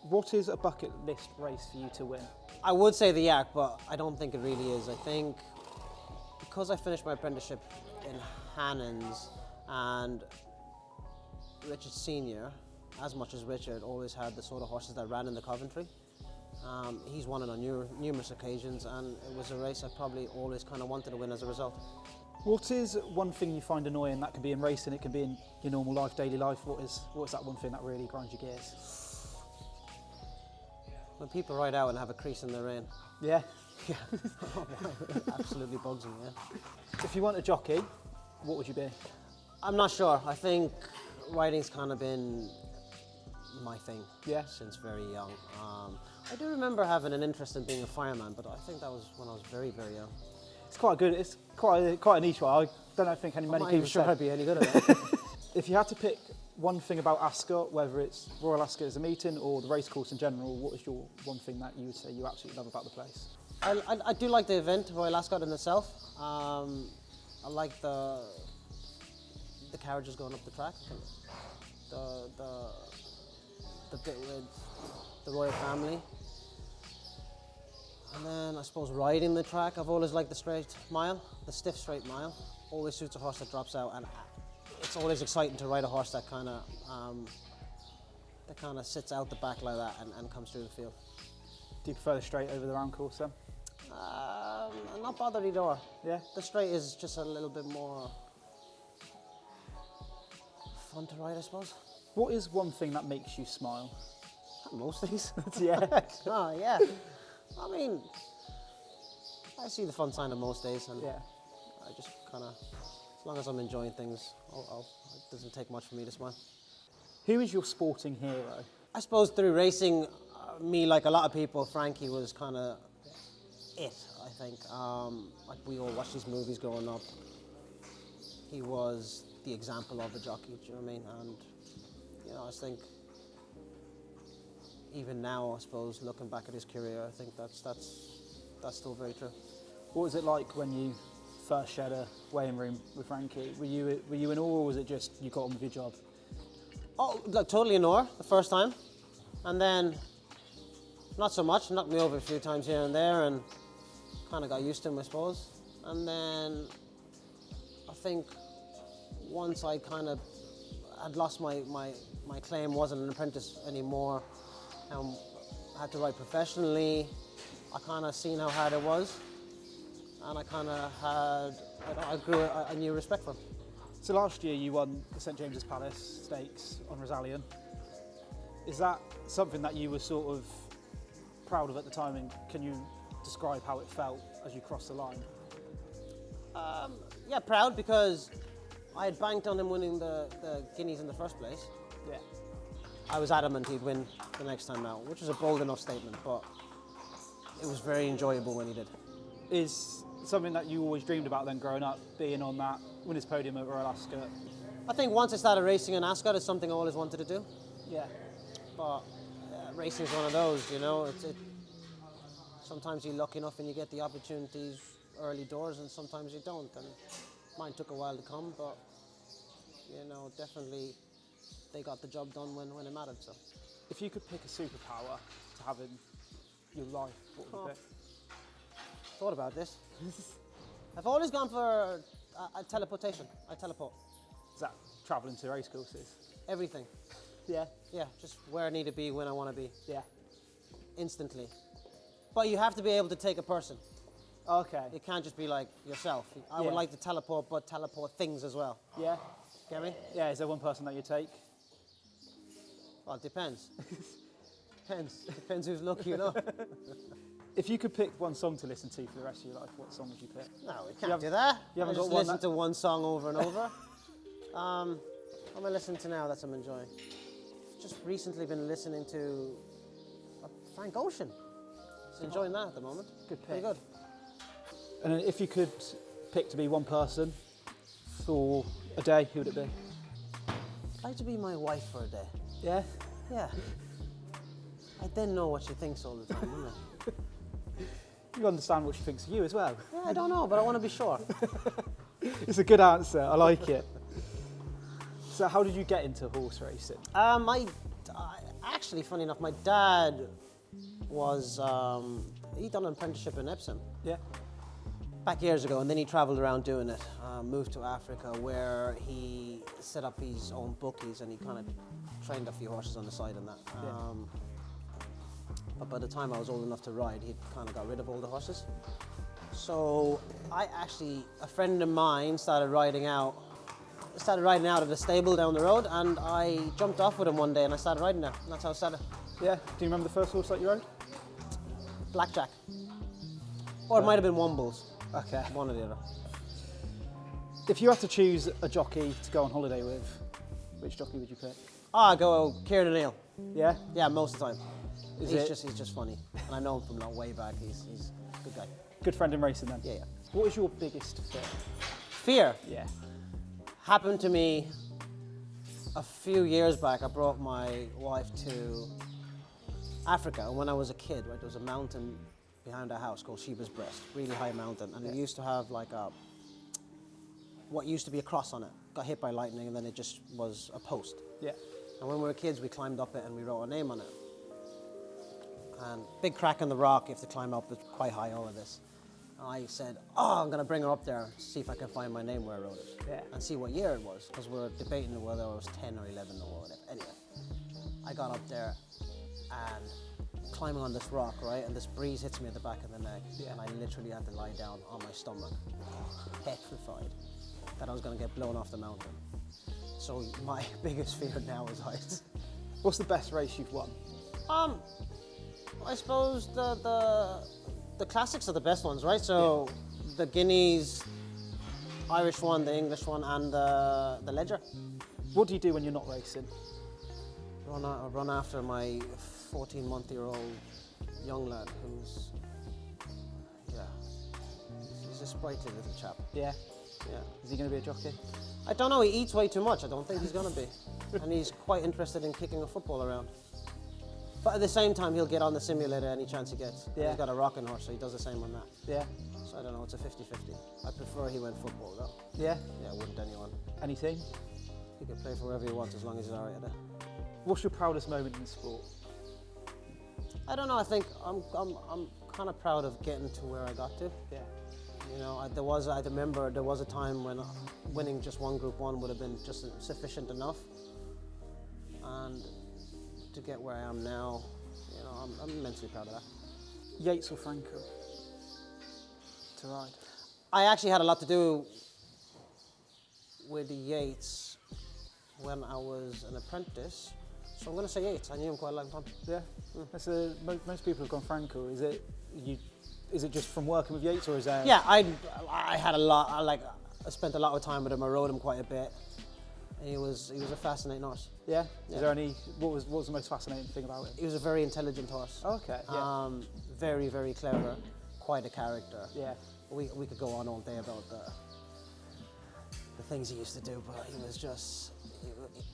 What is a bucket list race for you to win? I would say the Yak, but I don't think it really is. I think because I finished my apprenticeship in Hannons and Richard Senior, as much as Richard, always had the sort of horses that ran in the Coventry. He's won it on numerous occasions, and it was a race I probably always kind of wanted to win as a result. What is one thing you find annoying? That can be in racing, it can be in your normal life, daily life. What is that one thing that really grinds your gears? When people ride out and have a crease in their rein. Yeah. Yeah. It absolutely bugs me, yeah. If you weren't a jockey, what would you be? I'm not sure. I think riding's kind of been my thing since very young. I do remember having an interest in being a fireman, but I think that was when I was very, very young. It's quite good. It's quite a niche one. I don't think many I'm not people even sure say. I'd be any good at that. If you had to pick one thing about Ascot, whether it's Royal Ascot as a meeting or the racecourse in general, what is your one thing that you would say you absolutely love about the place? I do like the event, Royal Ascot in itself. I like the carriages going up the track, the bit with the royal family. And then I suppose riding the track, I've always liked the straight mile, the stiff straight mile. Always suits a horse that drops out, and it's always exciting to ride a horse that kind of sits out the back like that and comes through the field. Do you prefer the straight over the round course then? I'm not bothered either. Yeah. The straight is just a little bit more fun to ride, I suppose. What is one thing that makes you smile? Most things. Yeah. Oh, yeah. I mean, I see the fun sign of most days, and Yeah. I just kind of, as long as I'm enjoying things, it doesn't take much for me to smile. Who is your sporting hero? I suppose through racing, me, like a lot of people, Frankie was kind of it, I think. Like we all watched these movies growing up. He was the example of a jockey, do you know what I mean? And, you know, I think even now, I suppose, looking back at his career, I think that's still very true. What was it like when you first shared a weighing room with Frankie? Were you in awe, or was it just you got on with your job? Oh, like totally in awe the first time, and then not so much. Knocked me over a few times here and there, and kind of got used to him, I suppose. And then I think once I kind of had lost my claim, wasn't an apprentice anymore, and had to ride professionally, I kind of seen how hard it was, and I kind of I grew a new respect for him. So last year you won the St James's Palace Stakes on Rosallion. Is that something that you were sort of proud of at the time, and can you describe how it felt as you crossed the line? Yeah, proud, because I had banked on him winning the Guineas in the first place. Yeah. I was adamant he'd win the next time out, which was a bold enough statement, but it was very enjoyable when he did. Is something that you always dreamed about then growing up, being on that winners' podium at Royal Ascot? I think once I started racing in Ascot, it's something I always wanted to do. Yeah. But racing is one of those, you know. Sometimes you're lucky enough and you get the opportunities early doors, and sometimes you don't. And mine took a while to come, but you know, definitely they got the job done when it mattered. So, If you could pick a superpower to have in your life, what would it be? thought about this. I've always gone for a teleportation. I teleport. Is that travelling to race courses? Everything. Yeah. Yeah, just where I need to be, when I want to be, Yeah. instantly. But you have to be able to take a person. Okay. It can't just be like yourself. I Yeah. would like to teleport, but teleport things as well. Yeah. Get me? Yeah. Is there one person that you take? Well, it depends. Depends who's lucky, you know. If you could pick one song to listen to for the rest of your life, what song would you pick? No, we can't do that. you haven't I just got one listen that- to one song over and over. What am I listening to now that I'm enjoying? Just recently been listening to Frank Ocean. Just enjoying that at the moment. Good Pretty pick. good. And then if you could pick to be one person for a day, who would it be? I'd like to be my wife for a day. Yeah. Yeah. I then know what she thinks all the time, wouldn't I? You understand what she thinks of you as well. Yeah, I don't know, but I want to be sure. It's a good answer. I like it. So how did you get into horse racing? Actually, funny enough, my dad was, he'd done an apprenticeship in Epsom Yeah. back years ago, and then he traveled around doing it, moved to Africa where he set up his own bookies and he kind of trained a few horses on the side and that. But by the time I was old enough to ride, he'd kind of got rid of all the horses. So a friend of mine started riding out at the stable down the road, and I jumped off with him one day and I started riding there, and that's how it started. Yeah. Do you remember the first horse that you rode? Blackjack. Or it might have been Wombles. Okay. One or the other. If you had to choose a jockey to go on holiday with, which jockey would you pick? I go Kieran O'Neill. Yeah. Yeah, most of the time. Is He's just funny, and I know him from long way back. He's a good guy. Good friend in racing then? Yeah, yeah. What is your biggest fear? Fear Yeah. happened to me a few years back. I brought my wife to Africa, and when I was a kid, right, there was a mountain behind our house called Sheba's Breast, really high mountain, and it used to have like what used to be a cross on it. Got hit by lightning, and then it just was a post. Yeah. And when we were kids, we climbed up it and we wrote our name on it. And big crack in the rock, you have to climb up, it's quite high, all of this. And I said, I'm going to bring her up there and see if I can find my name where I wrote it. Yeah. And see what year it was, because we were debating whether it was 10 or 11 or whatever. Anyway, I got up there and climbing on this rock, right? And this breeze hits me at the back of the neck. Yeah. And I literally had to lie down on my stomach, petrified that I was going to get blown off the mountain. So my biggest fear now is heights. What's the best race you've won? I suppose the classics are the best ones, right? So the Guineas, Irish one, the English one, and the Ledger. What do you do when you're not racing? Run after my 14-month-old young lad who's, he's a sprightly little chap. Yeah. Yeah. Is he going to be a jockey? I don't know, he eats way too much. I don't think he's going to be. And he's quite interested in kicking a football around. But at the same time, he'll get on the simulator any chance he gets. And Yeah. he's got a rocking horse, so he does the same on that. Yeah. So I don't know, it's a 50-50. I prefer he went football though. Yeah. Yeah, wouldn't anyone. Any team? He could play for wherever he wants as long as he's alright at it. What's your proudest moment in sport? I don't know, I think I'm kind of proud of getting to where I got to. Yeah. You know, I remember there was a time when winning just one Group 1 would have been just sufficient enough. And to get where I am now, you know, I'm immensely proud of that. Yates or Franco to ride? I actually had a lot to do with the Yates when I was an apprentice. So I'm going to say Yates. I knew him quite a long time. Yeah. That's most people have gone Franco. Is it just from working with Yates, or is there? Yeah, I had a lot. I spent a lot of time with him. I rode him quite a bit. He was a fascinating horse. Yeah. Yeah. Is there any? What was the most fascinating thing about him? He was a very intelligent horse. Oh, okay. Yeah. Very, very clever. Quite a character. Yeah. We could go on all day about the things he used to do, but he was just.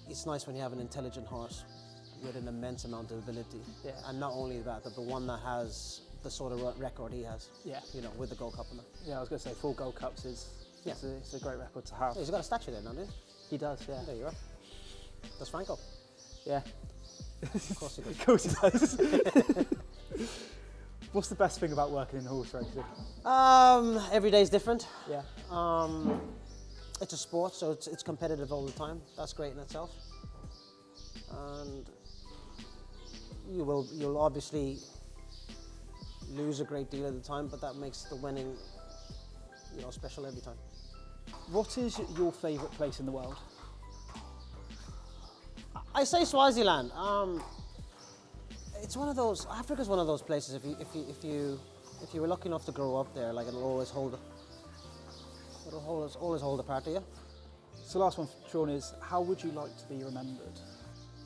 It's nice when you have an intelligent horse with an immense amount of ability. Yeah. And not only that, but the one that has the sort of record he has. Yeah. You know, with the Gold Cup and that. Yeah. I was going to say 4 Gold Cups is. Yeah. It's a great record to have. Yeah, he's got a statue there now, doesn't He does. Yeah. he? There you are. That's Franco. Yeah. Of course he does. Of course he does. What's the best thing about working in horse racing? Every day's different. Yeah. It's a sport, so it's competitive all the time. That's great in itself. And you'll obviously lose a great deal of the time, but that makes the winning, you know, special every time. What is your favourite place in the world? I say Swaziland. It's one of those. Africa's one of those places. If you were lucky enough to grow up there, like it'll always hold a part of you. So, last one, Sean, is how would you like to be remembered?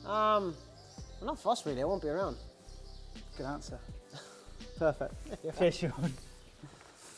I'm not fussed really. I won't be around. Good answer. Perfect. Cheers, Sean.